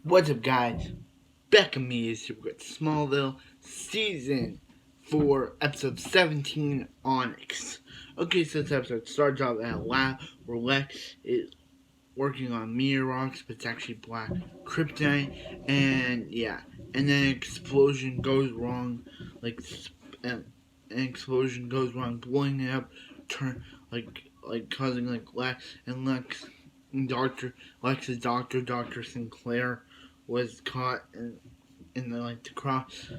What's up, guys? Back at me is with Smallville, Season 4, Episode 17, Onyx. Okay, so this episode starts off at a lab where Lex is working on meteor rocks, but it's actually black kryptonite, and yeah. And then an explosion goes wrong, like, an explosion goes wrong, blowing it up, causing, Lex, Lex's doctor, Dr. Sinclair, was caught in the cross,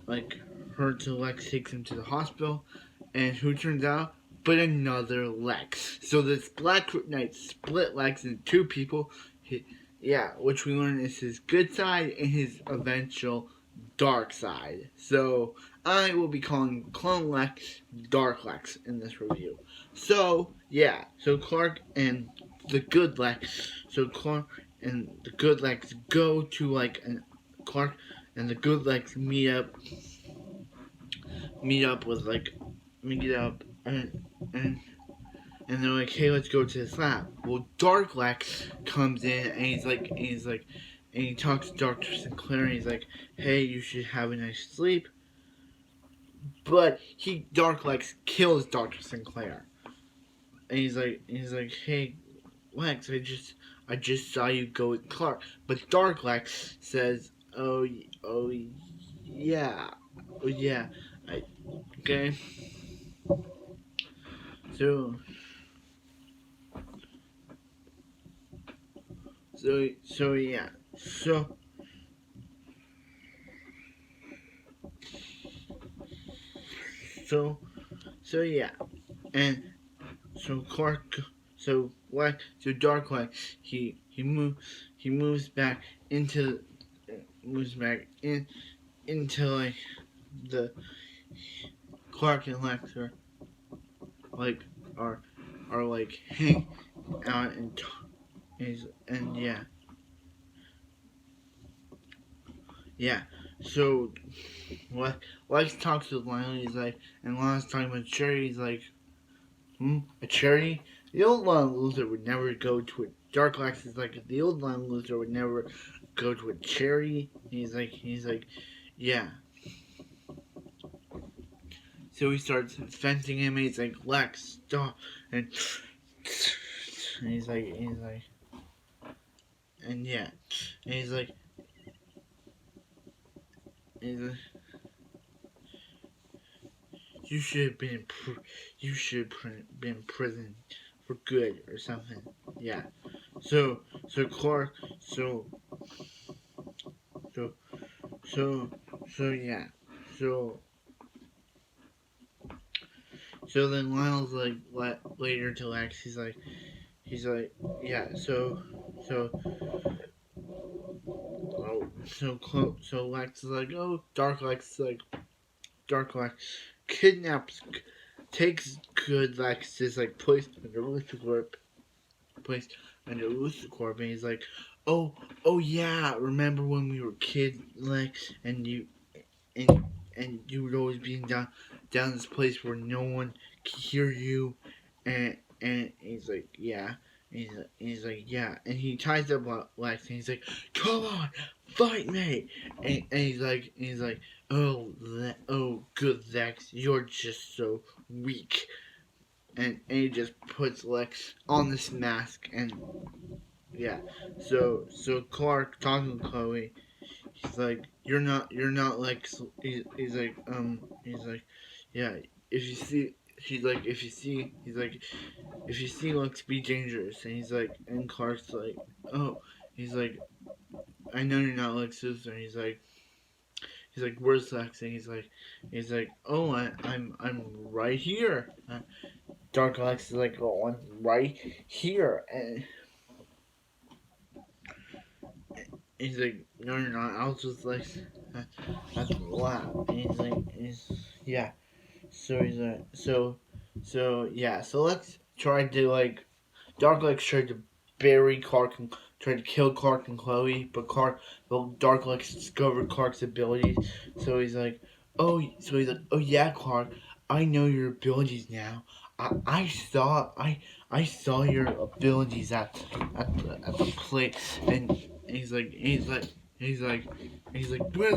like, her to Lex takes him to the hospital, and who turns out but another Lex. So this Black Kryptonite split Lex into two people. Which we learn is his good side and his eventual dark side. So I will be calling Clone Lex Dark Lex in this review. So Clark and the good Lex. So Clark and the good Lex go to Clark and the good Lex meet up with meet up and and they're like, hey, let's go to this lab. Well, Dark Lex comes in and and he talks to Dr. Sinclair and he's like, hey, you should have a nice sleep. But Dark Lex kills Dr. Sinclair. And he's like, hey, Lex, I just saw you go with Clark. But Dark Lex says, oh yeah, okay. So yeah. So yeah. And so Clark so Dark Light moves back into into the Clark and Lex like are hang out and yeah. So Lex talks to Lionel, he's like, and Lionel's talking about charity, he's like, a charity? The old Lion Loser would never go to a Dark Lex is like, the old Lion Loser would never go to a charity. He's like, yeah. So he starts fencing him, and he's like, Lex, stop, and he's like, and yeah, and he's like, you should have been in prison for good or something. Yeah. So Clark. Yeah. So then Lyle's like later to Lex. He's like yeah. So Lex is like, oh, Dark Lex is like, Dark Lex kidnaps, takes good Lex's place under Lucicorp, and he's like, oh yeah, remember when we were kids, Lex, and you would always be down this place where no one could hear you, and he's like, yeah. He's like, yeah, and he ties up Lex, and he's like, come on, fight me, and he's like, oh, good Lex, you're just so weak, and he just puts Lex on this mask, and yeah, so Clark talking to Chloe, he's like, you're not Lex, he's like, yeah, if you see, he's like, if you see Lex, be dangerous, and he's like, and Clark's like, oh, he's like, I know you're not Lex Luthor, and he's like, where's Lex? And he's like, oh, I'm right here. Dark Lex is like, oh, I'm right here, and he's like, no, you're not. I was just like, that's loud. And yeah. So he's like, yeah. So let's try to Dark Lex tried to bury Clark and tried to kill Clark and Chloe, but Dark Lex discovered Clark's abilities. So he's like, oh yeah, Clark, I know your abilities now. I I saw your abilities at the place, and he's like, where's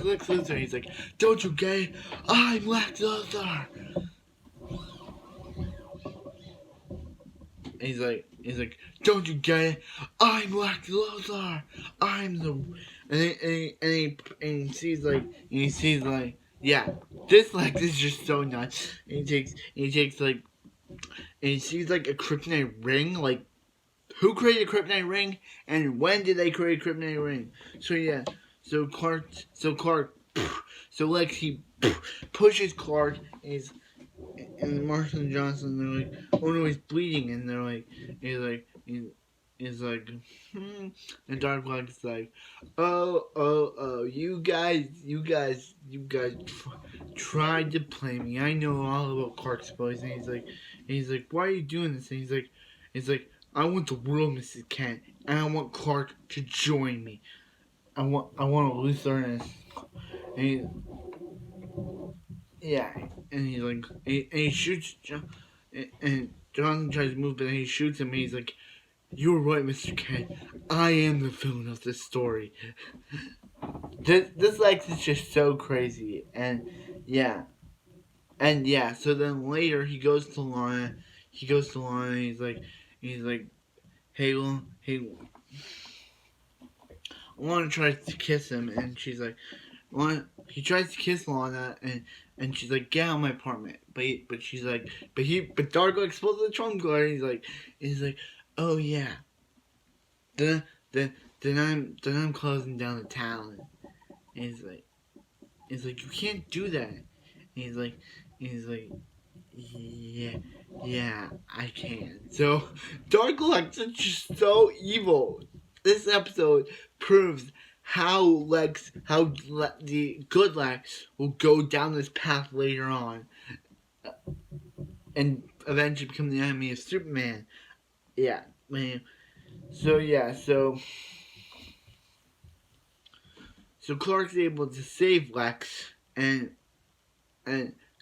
Lex Luthor? He's like, don't you get it? I'm Lex Luthor. He's like, don't you get it? I'm Lex Luthor. I'm the, and he sees like, yeah, this Lex is just so nuts. And he takes like, and he sees like a kryptonite ring, like, who created a kryptonite ring, and when did they create a kryptonite ring? So yeah, so Lex, he pushes Clark, and Marshall and Johnson, they're like, oh no, he's bleeding, and they're like, he's like, and Dark Black's like, oh, you guys tried to play me. I know all about Clark's boys, and he's like, why are you doing this? And he's like, I want the world, Mrs. Kent, and I want Clark to join me. I want a Luthor, and he, yeah, and he's like, and he shoots John, and John tries to move, but then he shoots him, and he's like, you're right, Mr. Kent. I am the villain of this story. This Lex is just so crazy, and yeah, so then later he goes to Lana, and he's like, hey, Lana tries to kiss him, and she's like, he tries to kiss Lana, and she's like, get out of my apartment. But she's like, but Darko explodes the trunk door, and he's like, oh yeah, then I'm closing down the town. And he's like, you can't do that. And he's like, yeah, I can. So Dark Lex is just so evil. This episode proves how the good Lex will go down this path later on, and eventually become the enemy of Superman. Yeah, man. So Clark's able to save Lex, and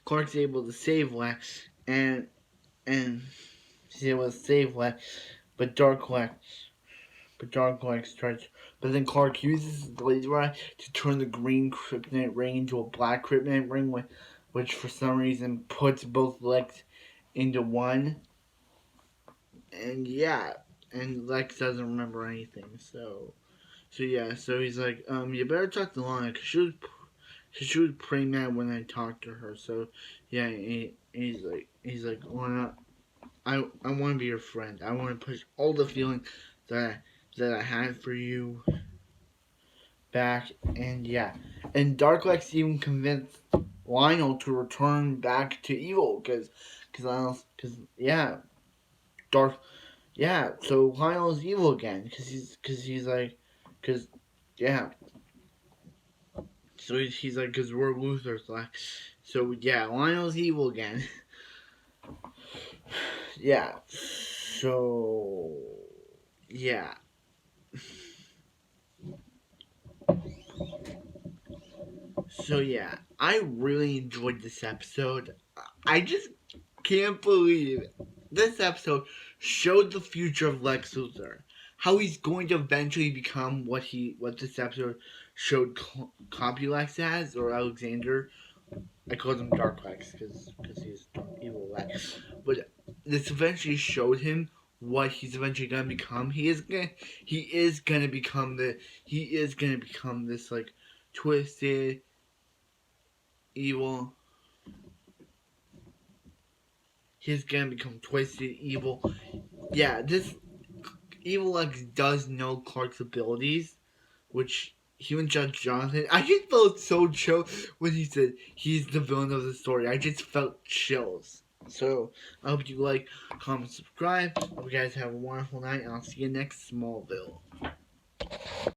Clark's able to save Lex, and she's able to save Lex, but Dark Lex tries. But then Clark uses the laser eye to turn the green kryptonite ring into a black kryptonite ring, which for some reason puts both Lex into one. And yeah, and Lex doesn't remember anything. So he's like, you better talk to Lana, because she was pretty mad when I talked to her. So yeah, he's like, Lana, I want to be your friend. I want to push all the feelings that I had for you back, and yeah, and Dark Lex even convinced Lionel to return back to evil, because yeah, Dark, yeah, so Lionel's evil again, because yeah, so he's like, because we're Luthor's, like, so yeah, Lionel's evil again. Yeah, so yeah. So yeah, I really enjoyed this episode. I just can't believe this episode showed the future of Lex Luthor. How he's going to eventually become what this episode showed Compulex as, or Alexander. I called him Dark Lex because he's evil Lex. But this eventually showed him what he's eventually gonna become. He is gonna become this like twisted, evil. He's gonna become twisted, evil. Yeah, this evil Lex does know Clark's abilities, which even Judge Jonathan. I just felt so chill when he said he's the villain of the story. I just felt chills. So I hope you like, comment, subscribe. Hope you guys have a wonderful night, and I'll see you next Smallville.